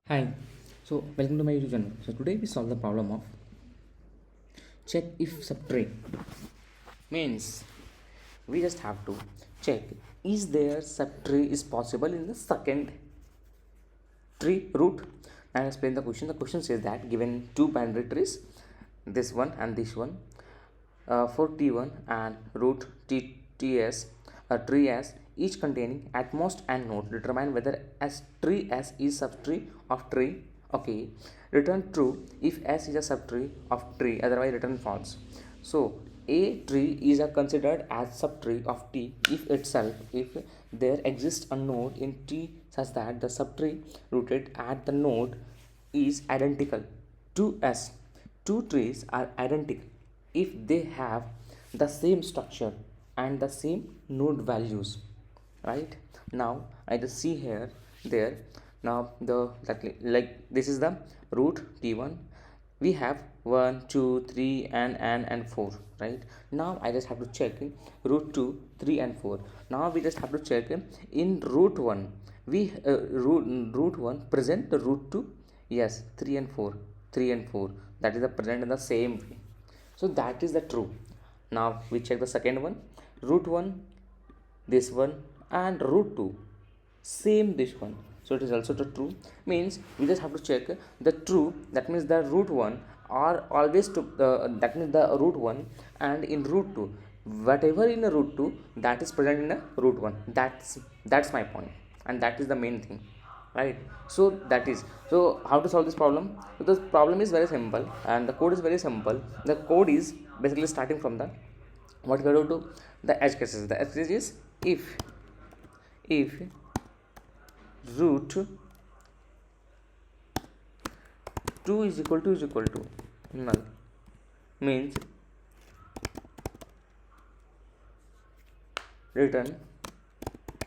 Hi, so welcome to my YouTube channel. So today we solve the problem of check if subtree. Means we just have to check is there subtree is possible in the second tree root. I'll explain the question. The question says that given two binary trees, this one and this one, for T1 and root TS, a tree S each containing at most n node, determine whether S tree S is subtree of tree. Okay, return true if S is a subtree of tree, otherwise return false. So a tree is considered as subtree of T if there exists a node in T such that the subtree rooted at the node is identical to S. Two trees are identical if they have the same structure and the same node values. Right now, I just see here there. Now like this is the root T1. We have 1 2 3 and 4, right? Now I just have to check root 2 3 and 4. Now we just have to check in root 1 we root 1 present the root 2. Yes, 3 and 4, that is the present in the same way, so that is the true. Now we check the second one, root 1, this one, and root 2 same this one, so it is also the true. Means we just have to check the true, that means the root 1 are always to that means the root 1 and in root 2 whatever in the root 2 that is present in the root 1. That's my point, and that is the main thing, right? So that is, so how to solve this problem? So the problem is very simple and the code is very simple. The code is basically starting from the what we do to the edge cases. The edge case is if root 2 is equal to null, means return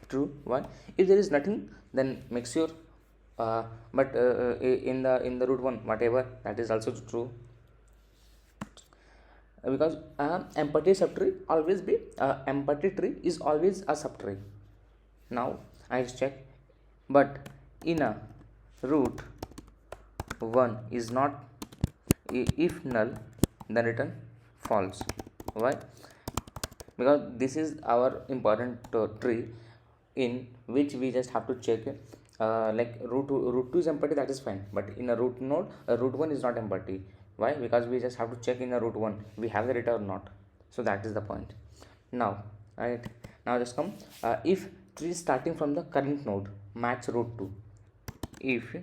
true. Why? If there is nothing, then make sure but in the root 1 whatever, that is also true, because empty subtree always be empty tree is always a subtree. Now I check, but in a root 1 is not, if null then return false. Why? Because this is our important tree in which we just have to check like root 2 is empty, that is fine, but in a root node root 1 is not empty. Why? Because we just have to check in a root 1 we have the data or not, so that is the point. Now right now just come if tree starting from the current node match root 2, if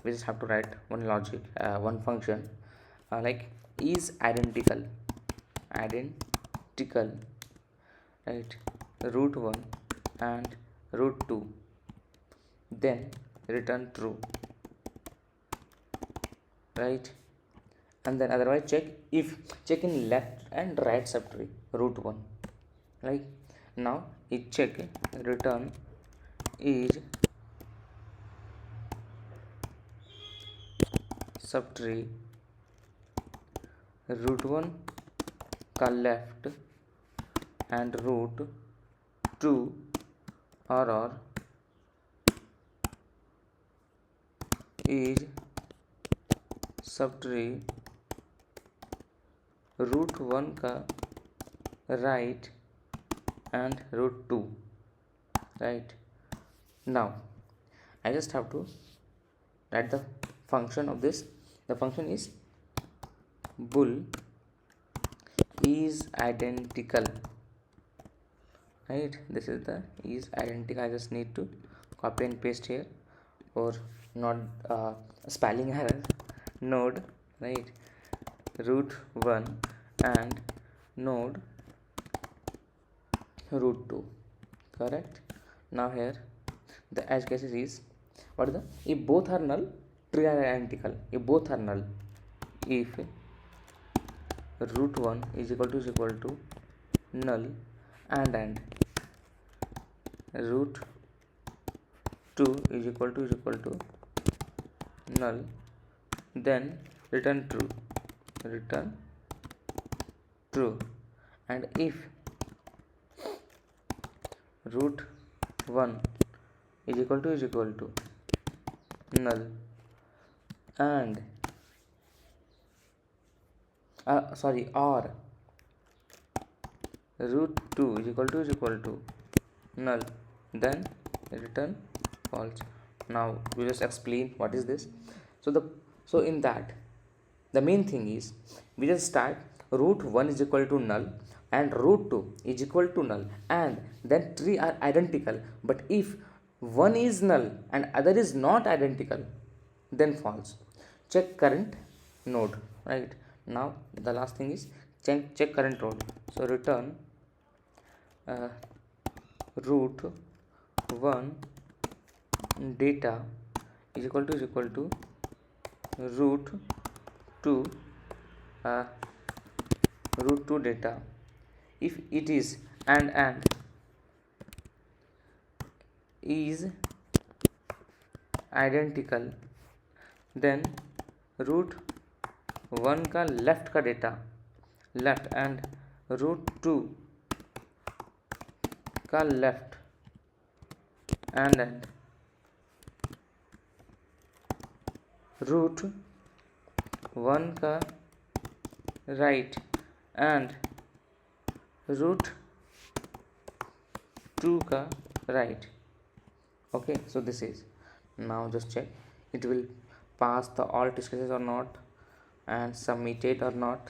we just have to write one logic, one function like is identical right, root 1 and root 2, then return true, right? And then otherwise check in left and right subtree root 1, right? Now it check return is subtree root 1 का left and root 2 or is subtree root 1 का right and root 2, right? Now I just have to write the function of this. The function is bool is identical, right? This is the is identical. I just need to copy and paste here, or not spelling error, node, right, root 1 and node root 2, correct? Now here the edge cases is what is the, if both are null tree are identical, if both are null, if root 1 is equal to null and root 2 is equal to null, then return true. And if root 1 is equal to null and or root 2 is equal to null, then return false. Now we just explain what is this. So in that, the main thing is we just start root 1 is equal to null and root 2 is equal to null, and then three are identical. But if one is null and other is not identical, then false. Check current node. Right now the last thing is check current node. So return root 1 data is equal to root 2 root 2 data. If it is and is identical, then root 1 का left का data left and root 2 का left and root 1 का right and root 2 का right. Okay, so this is, now just check it will pass the all test cases or not and submit it or not.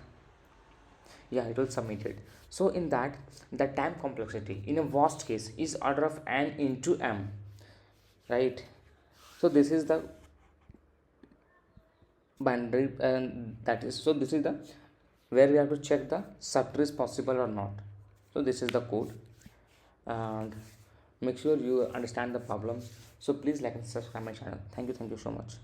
Yeah, it will submit it. So in that, the time complexity in a worst case is order of n into m, right? So this is the boundary, and that is, so this is the where we have to check the subtree is possible or not. So this is the code, and make sure you understand the problem. So please like and subscribe my channel. Thank you so much.